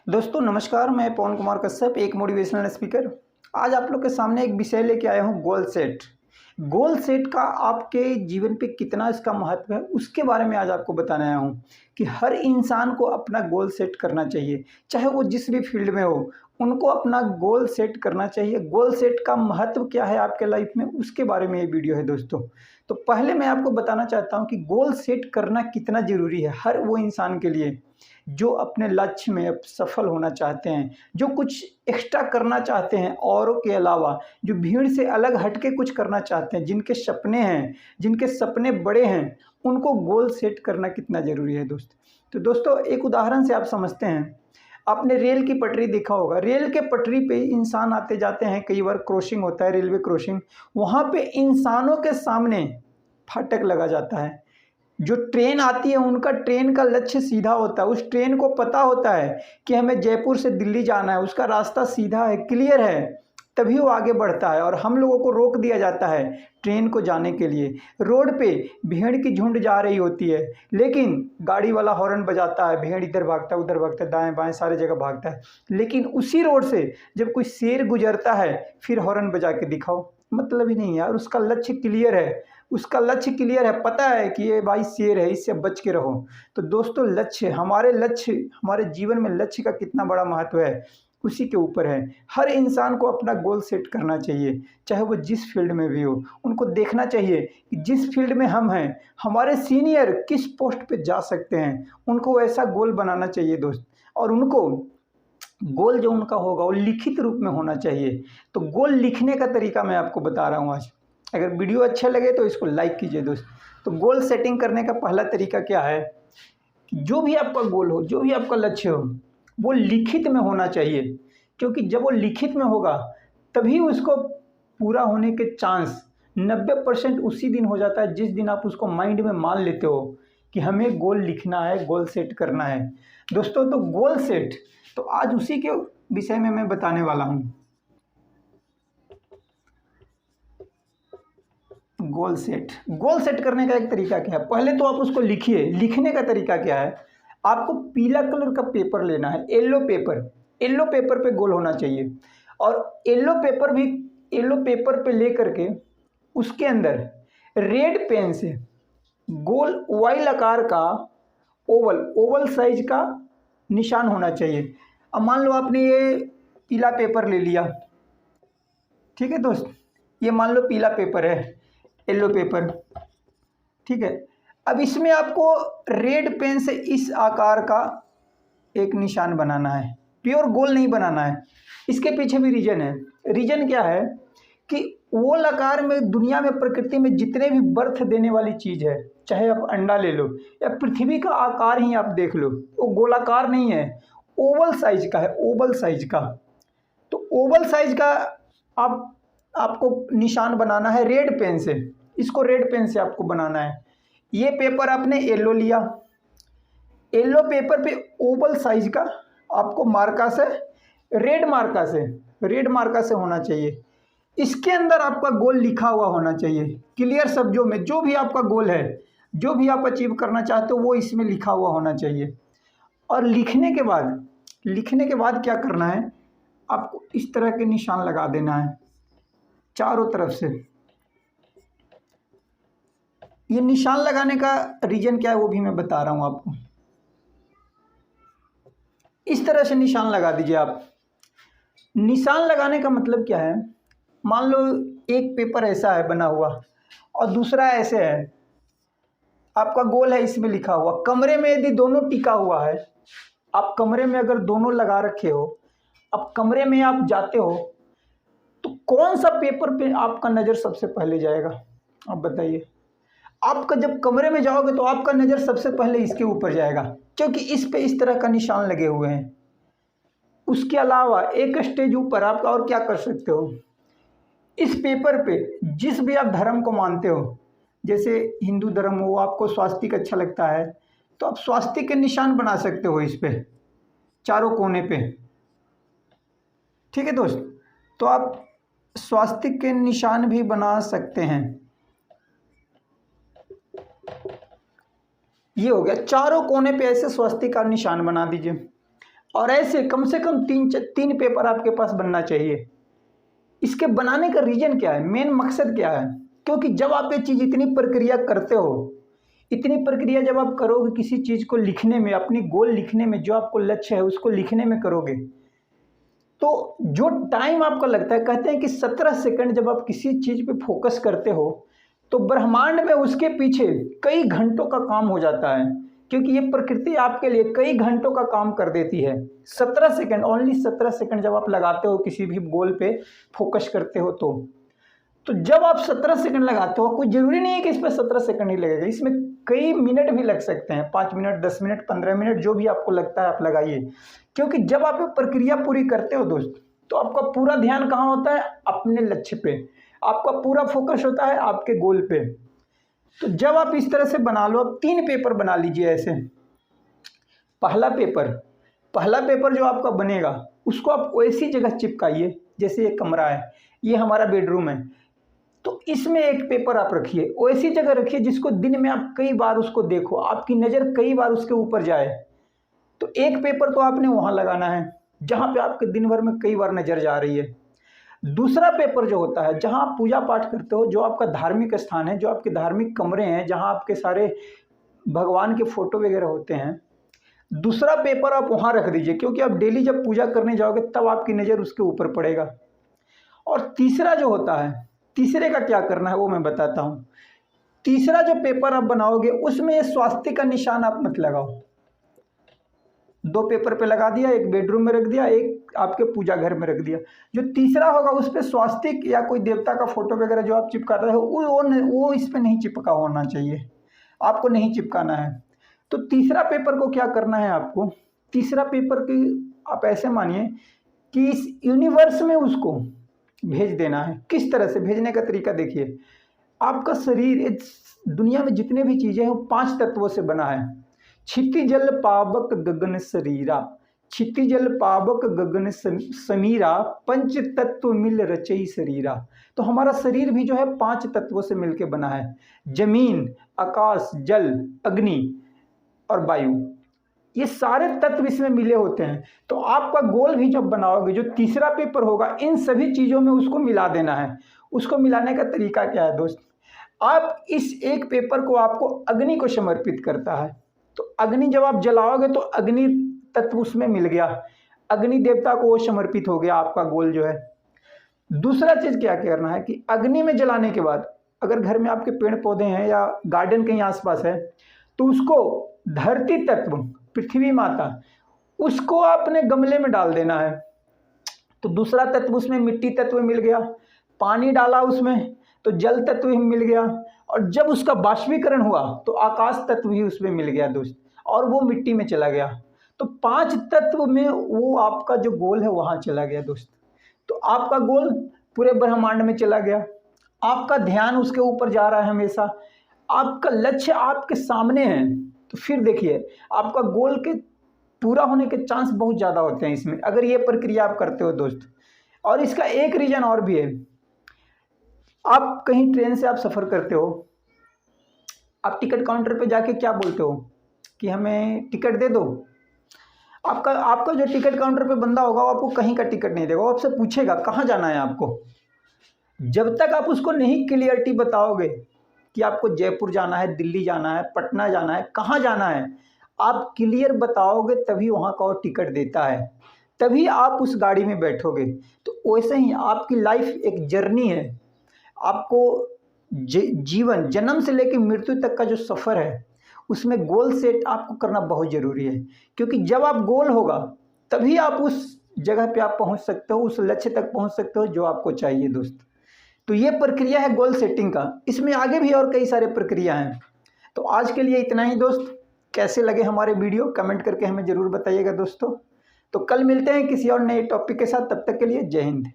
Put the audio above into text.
दोस्तों नमस्कार, मैं पवन कुमार कश्यप, एक मोटिवेशनल स्पीकर। आज आप लोग के सामने एक विषय लेके आया हूँ, गोल सेट। गोल सेट का आपके जीवन पे कितना इसका महत्व है, उसके बारे में आज आपको बताने आया हूँ कि हर इंसान को अपना गोल सेट करना चाहिए, चाहे वो जिस भी फील्ड में हो, उनको अपना गोल सेट करना चाहिए। गोल सेट का महत्व क्या है आपके लाइफ में, उसके बारे में ये वीडियो है दोस्तों। तो पहले मैं आपको बताना चाहता हूँ कि गोल सेट करना कितना ज़रूरी है हर वो इंसान के लिए जो अपने लक्ष्य में सफल होना चाहते हैं, जो कुछ एक्स्ट्रा करना चाहते हैं औरों के अलावा, जो भीड़ से अलग हट के कुछ करना चाहते हैं, जिनके सपने हैं, जिनके सपने बड़े हैं, उनको गोल सेट करना कितना ज़रूरी है दोस्त। तो दोस्तों एक उदाहरण से आप समझते हैं, आपने रेल की पटरी देखा होगा। रेल के पटरी पे इंसान आते जाते हैं, कई बार क्रॉसिंग होता है, रेलवे क्रॉसिंग, वहाँ पे इंसानों के सामने फाटक लगा जाता है। जो ट्रेन आती है उनका ट्रेन का लक्ष्य सीधा होता है, उस ट्रेन को पता होता है कि हमें जयपुर से दिल्ली जाना है, उसका रास्ता सीधा है, क्लियर है, तभी वो आगे बढ़ता है। और हम लोगों को रोक दिया जाता है ट्रेन को जाने के लिए। रोड पे भीड़ की झुंड जा रही होती है, लेकिन गाड़ी वाला हॉर्न बजाता है, भीड़ इधर भागता है उधर भागता है, दाएं बाएं सारे जगह भागता है। लेकिन उसी रोड से जब कोई शेर गुजरता है, फिर हॉर्न बजा के दिखाओ, मतलब ही नहीं यार। उसका लक्ष्य क्लियर है, उसका लक्ष्य क्लियर है, पता है कि ये भाई शेर है, इससे बच के रहो। तो दोस्तों लक्ष्य, हमारे जीवन में लक्ष्य का कितना बड़ा महत्व है, उसी के ऊपर है। हर इंसान को अपना गोल सेट करना चाहिए, चाहे वो जिस फील्ड में भी हो। उनको देखना चाहिए कि जिस फील्ड में हम हैं, हमारे सीनियर किस पोस्ट पे जा सकते हैं, उनको ऐसा गोल बनाना चाहिए दोस्त। और उनको गोल जो उनका होगा वो लिखित रूप में होना चाहिए। तो गोल लिखने का तरीका मैं आपको बता रहा हूँ आज। अगर वीडियो अच्छे लगे तो इसको लाइक कीजिए दोस्त। तो गोल सेटिंग करने का पहला तरीका क्या है कि जो भी आपका गोल हो, जो भी आपका लक्ष्य हो, वो लिखित में होना चाहिए। क्योंकि जब वो लिखित में होगा तभी उसको पूरा होने के चांस 90% उसी दिन हो जाता है जिस दिन आप उसको माइंड में मान लेते हो कि हमें गोल लिखना है, गोल सेट करना है दोस्तों। तो गोल सेट, तो आज उसी के विषय में मैं बताने वाला हूँ। गोल सेट करने का एक तरीका क्या है, पहले तो आप उसको लिखिए। लिखने का तरीका क्या है, आपको पीला कलर का पेपर लेना है, येलो पेपर पे गोल होना चाहिए। और येलो पेपर पे ले करके उसके अंदर रेड पेन से गोल ओवल आकार का, ओवल साइज का निशान होना चाहिए। अब मान लो आपने ये पीला पेपर ले लिया, ठीक है दोस्त, ये मान लो पीला पेपर है, येलो पेपर, ठीक है। अब इसमें आपको रेड पेन से इस आकार का एक निशान बनाना है, प्योर गोल नहीं बनाना है। इसके पीछे भी रीजन है। रीजन क्या है कि गोल आकार में दुनिया में, प्रकृति में जितने भी बर्थ देने वाली चीज़ है, चाहे आप अंडा ले लो या पृथ्वी का आकार ही आप देख लो, वो गोलाकार नहीं है, ओवल साइज का है, ओवल साइज का। तो ओवल साइज का आपको निशान बनाना है रेड पेन से। इसको रेड पेन से आपको बनाना है। ये पेपर आपने येलो लिया, येलो पेपर पे ओवल साइज का आपको मार्का से, रेड मार्का से होना चाहिए। इसके अंदर आपका गोल लिखा हुआ होना चाहिए, क्लियर शब्दों में। जो भी आपका गोल है, जो भी आप अचीव करना चाहते हो, वो इसमें लिखा हुआ होना चाहिए। और लिखने के बाद क्या करना है, आपको इस तरह के निशान लगा देना है चारों तरफ से। ये निशान लगाने का रीजन क्या है वो भी मैं बता रहा हूं आपको। इस तरह से निशान लगा दीजिए आप। निशान लगाने का मतलब क्या है, मान लो एक पेपर ऐसा है बना हुआ और दूसरा ऐसे है, आपका गोल है इसमें लिखा हुआ। कमरे में यदि दोनों टिका हुआ है, आप कमरे में अगर दोनों लगा रखे हो, अब कमरे में आप जाते हो तो कौन सा पेपर पे आपका नज़र सबसे पहले जाएगा, आप बताइए। आपका जब कमरे में जाओगे तो आपका नज़र सबसे पहले इसके ऊपर जाएगा, क्योंकि इस पे इस तरह का निशान लगे हुए हैं। उसके अलावा एक स्टेज ऊपर आप और क्या कर सकते हो, इस पेपर पे जिस भी आप धर्म को मानते हो, जैसे हिंदू धर्म हो, आपको स्वास्तिक अच्छा लगता है तो आप स्वास्तिक के निशान बना सकते हो इस पे चारों कोने पे, ठीक है दोस्त। तो आप स्वास्तिक के निशान भी बना सकते हैं। ये हो गया, चारों कोने पे ऐसे स्वास्तिक का निशान बना दीजिए। और ऐसे कम से कम तीन पेपर आपके पास बनना चाहिए। इसके बनाने का रीजन क्या है, मेन मकसद क्या है? क्योंकि जब आप ये चीज़ इतनी प्रक्रिया करते हो, इतनी प्रक्रिया जब आप करोगे किसी चीज़ को लिखने में, अपनी गोल लिखने में, जो आपको लक्ष्य है उसको लिखने में करोगे, तो जो टाइम आपका लगता है, कहते हैं कि 17 सेकंड जब आप किसी चीज़ पे फोकस करते हो तो ब्रह्मांड में उसके पीछे कई घंटों का काम हो जाता है, क्योंकि ये प्रकृति आपके लिए कई घंटों का काम कर देती है। 17 सेकंड, ओनली 17 सेकंड जब आप लगाते हो किसी भी गोल पे फोकस करते हो तो जब आप 17 सेकंड लगाते हो, कोई ज़रूरी नहीं है कि इस पर 17 सेकंड ही लगेगा, इसमें कई मिनट भी लग सकते हैं, 5 मिनट, 10 मिनट, 15 मिनट, जो भी आपको लगता है आप लगाइए। क्योंकि जब आप ये प्रक्रिया पूरी करते हो दोस्त, तो आपका पूरा ध्यान कहाँ होता है? अपने लक्ष्य पे। आपका पूरा फोकस होता है आपके गोल पे। तो जब आप इस तरह से बना लो, आप 3 पेपर बना लीजिए ऐसे। पहला पेपर जो आपका बनेगा उसको आप वैसी जगह चिपकाइए, जैसे ये कमरा है, ये हमारा बेडरूम है, तो इसमें एक पेपर आप रखिए, वैसी जगह रखिए जिसको दिन में आप कई बार उसको देखो, आपकी नज़र कई बार उसके ऊपर जाए। तो एक पेपर तो आपने वहाँ लगाना है जहाँ पे आपके दिन भर में कई बार नज़र जा रही है। दूसरा पेपर जो होता है, जहाँ आप पूजा पाठ करते हो, जो आपका धार्मिक स्थान है, जो आपके धार्मिक कमरे हैं, जहाँ आपके सारे भगवान के फोटो वगैरह होते हैं, दूसरा पेपर आप वहाँ रख दीजिए, क्योंकि आप डेली जब पूजा करने जाओगे तब आपकी नज़र उसके ऊपर पड़ेगा। और तीसरा जो होता है, तीसरे का क्या करना है वो मैं बताता हूँ। तीसरा जो पेपर आप बनाओगे उसमें स्वास्तिक का निशान आप मत लगाओ। 2 पेपर पे लगा दिया, एक बेडरूम में रख दिया, एक आपके पूजा घर में रख दिया। जो तीसरा होगा उस पर स्वास्तिक या कोई देवता का फोटो वगैरह जो आप चिपका रहे हो वो इस पर नहीं चिपका होना चाहिए, आपको नहीं चिपकाना है। तो तीसरा पेपर को क्या करना है आपको, तीसरा पेपर की आप ऐसे मानिए कि इस यूनिवर्स में उसको भेज देना है। किस तरह से भेजने का तरीका देखिए। आपका शरीर, इस दुनिया में जितने भी चीज़ें हैं वो 5 तत्वों से बना है। क्षिति जल पावक गगन शरीरा, क्षिति जल पावक गगन समीरा, पंच तत्व मिल रचई शरीरा। तो हमारा शरीर भी जो है 5 तत्वों से मिलकर बना है, जमीन, आकाश, जल, अग्नि और वायु, ये सारे तत्व इसमें मिले होते हैं। तो आपका गोल भी जब बनाओगे, जो तीसरा पेपर होगा, इन सभी चीज़ों में उसको मिला देना है। उसको मिलाने का तरीका क्या है दोस्त, आप इस एक पेपर को आपको अग्नि को समर्पित करता है। तो अग्नि जब आप जलाओगे तो अग्नि तत्व उसमें मिल गया, अग्नि देवता को वो समर्पित हो गया आपका गोल जो है। दूसरा चीज़ क्या करना है कि अग्नि में जलाने के बाद, अगर घर में आपके पेड़ पौधे हैं या गार्डन कहीं आसपास है, तो उसको धरती तत्व, पृथ्वी माता, उसको अपने गमले में डाल देना है। तो दूसरा तत्व उसमें मिट्टी तत्व मिल गया, पानी डाला उसमें तो जल तत्व ही मिल गया, और जब उसका बाष्पीकरण हुआ तो आकाश तत्व ही उसमें मिल गया दोस्त, और वो मिट्टी में चला गया। तो 5 तत्व में वो आपका जो गोल है वहाँ चला गया दोस्त। तो आपका गोल पूरे ब्रह्मांड में चला गया, आपका ध्यान उसके ऊपर जा रहा है हमेशा, आपका लक्ष्य आपके सामने है। तो फिर देखिए, आपका गोल के पूरा होने के चांस बहुत ज़्यादा होते हैं इसमें, अगर ये प्रक्रिया आप करते हो दोस्त। और इसका एक रीज़न और भी है, आप कहीं ट्रेन से आप सफ़र करते हो, आप टिकट काउंटर पे जाके क्या बोलते हो कि हमें टिकट दे दो। आपका जो टिकट काउंटर पे बंदा होगा वो आपको कहीं का टिकट नहीं देगा, वो आपसे पूछेगा कहाँ जाना है आपको। जब तक आप उसको नहीं क्लियरिटी बताओगे कि आपको जयपुर जाना है, दिल्ली जाना है, पटना जाना है, कहाँ जाना है, आप क्लियर बताओगे तभी वहाँ का वो टिकट देता है, तभी आप उस गाड़ी में बैठोगे। तो वैसे ही आपकी लाइफ एक जर्नी है, आपको जीवन जन्म से लेकर मृत्यु तक का जो सफ़र है उसमें गोल सेट आपको करना बहुत ज़रूरी है। क्योंकि जब आप गोल होगा तभी आप उस जगह पे आप पहुंच सकते हो, उस लक्ष्य तक पहुंच सकते हो जो आपको चाहिए दोस्त। तो ये प्रक्रिया है गोल सेटिंग का, इसमें आगे भी और कई सारे प्रक्रिया हैं। तो आज के लिए इतना ही दोस्त, कैसे लगे हमारे वीडियो कमेंट करके हमें ज़रूर बताइएगा दोस्तों। तो कल मिलते हैं किसी और नए टॉपिक के साथ, तब तक के लिए जय हिंद।